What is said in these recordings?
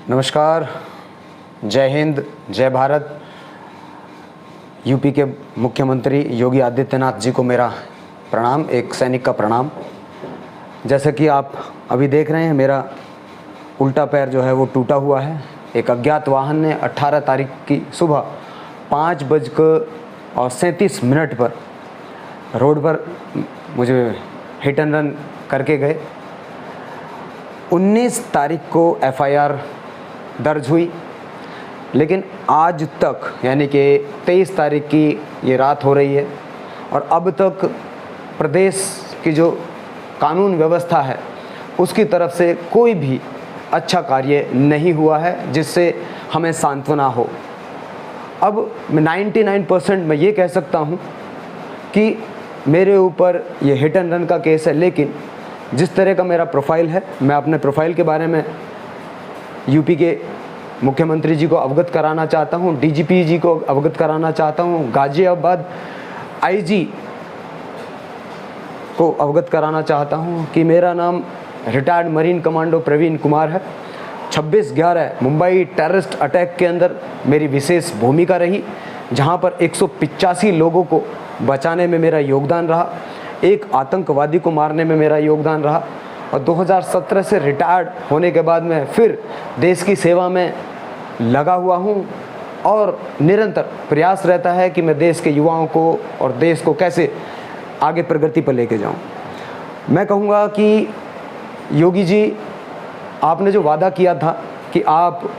नमस्कार, जय हिंद, जय भारत। यूपी के मुख्यमंत्री योगी आदित्यनाथ जी को मेरा प्रणाम, एक सैनिक का प्रणाम। जैसा कि आप अभी देख रहे हैं, मेरा उल्टा पैर जो है वो टूटा हुआ है। एक अज्ञात वाहन ने 18 तारीख की सुबह 5:37 पर रोड पर मुझे हिट एंड रन करके गए। 19 तारीख को FIR दर्ज हुई, लेकिन आज तक यानी कि 23 तारीख की ये रात हो रही है और अब तक प्रदेश की जो कानून व्यवस्था है उसकी तरफ से कोई भी अच्छा कार्य नहीं हुआ है जिससे हमें सांत्वना हो। अब 99% मैं ये कह सकता हूँ कि मेरे ऊपर ये हिट एंड रन का केस है, लेकिन जिस तरह का मेरा प्रोफाइल है, मैं अपने प्रोफाइल के बारे में यूपी के मुख्यमंत्री जी को अवगत कराना चाहता हूँ, DGP जी को अवगत कराना चाहता हूँ, गाजियाबाद IG को अवगत कराना चाहता हूँ कि मेरा नाम retired marine commando Praveen Kumar है। 26/11 मुंबई टेररिस्ट अटैक के अंदर मेरी विशेष भूमिका रही, जहाँ पर 185 लोगों को बचाने में मेरा योगदान रहा, एक आतंकवादी को मारने में मेरा योगदान रहा और 2017 से रिटायर्ड होने के बाद मैं फिर देश की सेवा में लगा हुआ हूँ और निरंतर प्रयास रहता है कि मैं देश के युवाओं को और देश को कैसे आगे प्रगति पर लेके जाऊँ। मैं कहूँगा कि योगी जी, आपने जो वादा किया था कि आप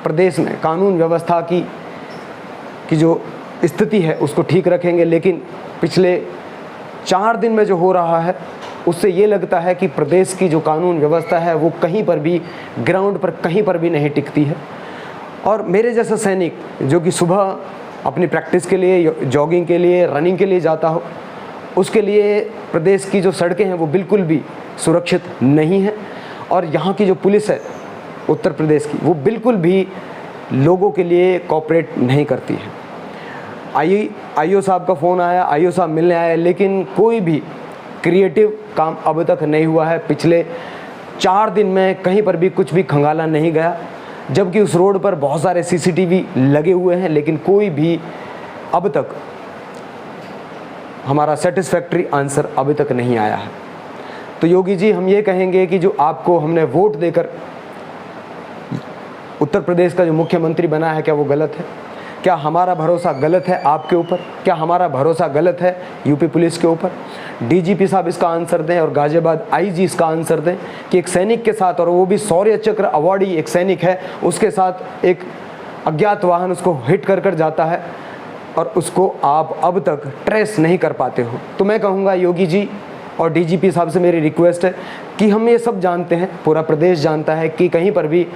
प्रदेश में कानून व्यवस्था की जो स्थिति है उसको ठीक रखेंगे, लेकिन पिछले 4 दिन में जो हो रहा है उससे ये लगता है कि प्रदेश की जो कानून व्यवस्था है वो कहीं पर भी, ग्राउंड पर कहीं पर भी नहीं टिकती है। और मेरे जैसा सैनिक जो कि सुबह अपनी प्रैक्टिस के लिए, जॉगिंग के लिए, रनिंग के लिए जाता हो, उसके लिए प्रदेश की जो सड़कें हैं वो बिल्कुल भी सुरक्षित नहीं हैं और यहाँ की जो पुलिस है उत्तर प्रदेश की, वो बिल्कुल भी लोगों के लिए कोऑपरेट नहीं करती है। IO साहब का फ़ोन आया, IO साहब मिलने आए, लेकिन कोई भी क्रिएटिव काम अब तक नहीं हुआ है। पिछले 4 दिन में कहीं पर भी कुछ भी खंगाला नहीं गया, जबकि उस रोड पर बहुत सारे CCTV लगे हुए हैं, लेकिन कोई भी अब तक हमारा सेटिस्फैक्ट्री आंसर अभी तक नहीं आया है। तो योगी जी, हम ये कहेंगे कि जो आपको हमने वोट देकर उत्तर प्रदेश का जो मुख्यमंत्री बनाया है, क्या वो गलत है? क्या हमारा भरोसा गलत है आपके ऊपर? क्या हमारा भरोसा गलत है यूपी पुलिस के ऊपर? DGP साहब इसका आंसर दें और गाजियाबाद IG इसका आंसर दें कि एक सैनिक के साथ, और वो भी शौर्य चक्र अवार्डी एक सैनिक है, उसके साथ एक अज्ञात वाहन उसको हिट कर जाता है और उसको आप अब तक ट्रेस नहीं कर पाते हो। तो मैं कहूँगा योगी जी और DGP साहब से मेरी रिक्वेस्ट है कि हम ये सब जानते हैं, पूरा प्रदेश जानता है कि कहीं पर भी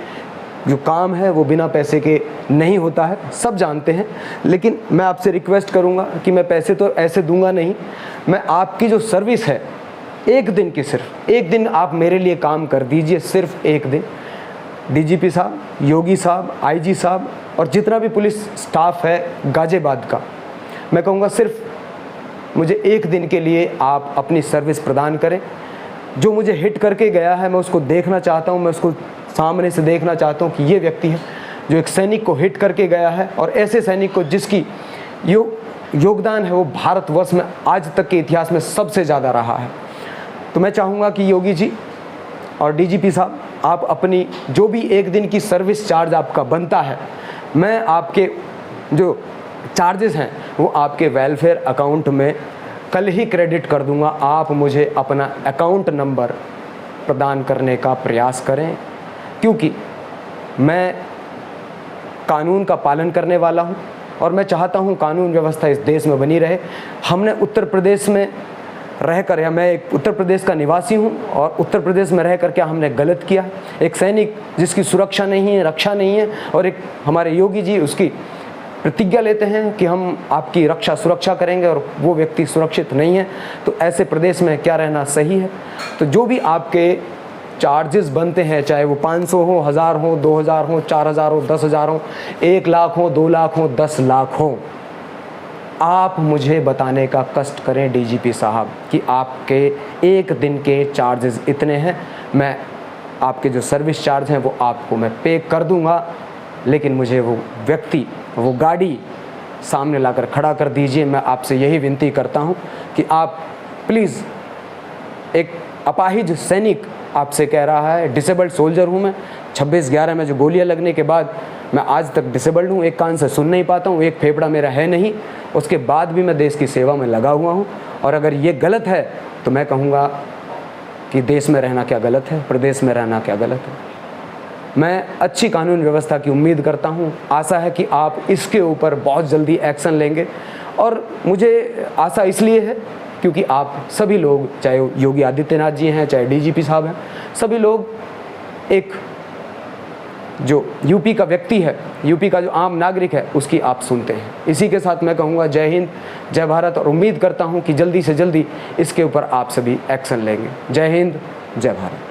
जो काम है वो बिना पैसे के नहीं होता है, सब जानते हैं। लेकिन मैं आपसे रिक्वेस्ट करूंगा कि मैं पैसे तो ऐसे दूंगा नहीं, मैं आपकी जो सर्विस है, एक दिन की, सिर्फ एक दिन आप मेरे लिए काम कर दीजिए, सिर्फ एक दिन। DGP साहब, योगी साहब, IG साहब और जितना भी पुलिस स्टाफ है गाजियाबाद का, मैं कहूँगा सिर्फ मुझे एक दिन के लिए आप अपनी सर्विस प्रदान करें। जो मुझे हिट करके गया है मैं उसको देखना चाहता हूँ, मैं उसको सामने से देखना चाहता हूँ कि ये व्यक्ति है जो एक सैनिक को हिट करके गया है, और ऐसे सैनिक को जिसकी योगदान है वो भारतवर्ष में आज तक के इतिहास में सबसे ज़्यादा रहा है। तो मैं चाहूँगा कि योगी जी और DGP साहब, आप अपनी जो भी एक दिन की सर्विस चार्ज आपका बनता है, मैं आपके जो चार्जेस हैं वो आपके वेलफेयर अकाउंट में कल ही क्रेडिट कर दूंगा। आप मुझे अपना अकाउंट नंबर प्रदान करने का प्रयास करें, क्योंकि मैं कानून का पालन करने वाला हूं और मैं चाहता हूं कानून व्यवस्था इस देश में बनी रहे। हमने उत्तर प्रदेश में रहकर, या मैं एक उत्तर प्रदेश का निवासी हूं और उत्तर प्रदेश में रहकर क्या हमने गलत किया? एक सैनिक जिसकी सुरक्षा नहीं है, रक्षा नहीं है, और एक हमारे योगी जी उसकी प्रतिज्ञा लेते हैं कि हम आपकी रक्षा सुरक्षा करेंगे और वो व्यक्ति सुरक्षित नहीं है, तो ऐसे प्रदेश में क्या रहना सही है? तो जो भी आपके चार्जेस बनते हैं, चाहे वो 500 हो, 1000 हो, 2000 हो, 4000 हो, 10,000 हो, 1 लाख हो, 2 लाख हो, 10 लाख हो, आप मुझे बताने का कष्ट करें DGP साहब कि आपके एक दिन के चार्जेस इतने हैं। मैं आपके जो सर्विस चार्ज हैं वो आपको मैं पे कर दूंगा, लेकिन मुझे वो व्यक्ति, वो गाड़ी सामने लाकर खड़ा कर दीजिए। मैं आपसे यही विनती करता हूं कि आप प्लीज़, एक अपाहिज सैनिक आपसे कह रहा है, डिसेबल्ड सोल्जर हूं मैं, 26/11 में जो गोलियां लगने के बाद मैं आज तक डिसेबल्ड हूं, एक कान से सुन नहीं पाता हूं, एक फेफड़ा मेरा है नहीं, उसके बाद भी मैं देश की सेवा में लगा हुआ हूं। और अगर ये गलत है तो मैं कहूँगा कि देश में रहना क्या गलत है, प्रदेश में रहना क्या गलत है। मैं अच्छी कानून व्यवस्था की उम्मीद करता हूं, आशा है कि आप इसके ऊपर बहुत जल्दी एक्शन लेंगे। और मुझे आशा इसलिए है क्योंकि आप सभी लोग, चाहे योगी आदित्यनाथ जी हैं, चाहे डीजीपी साहब हैं, सभी लोग एक जो यूपी का व्यक्ति है, यूपी का जो आम नागरिक है, उसकी आप सुनते हैं। इसी के साथ मैं कहूँगा जय हिंद, जय भारत, और उम्मीद करता हूँ कि जल्दी से जल्दी इसके ऊपर आप सभी एक्शन लेंगे। जय हिंद, जय भारत।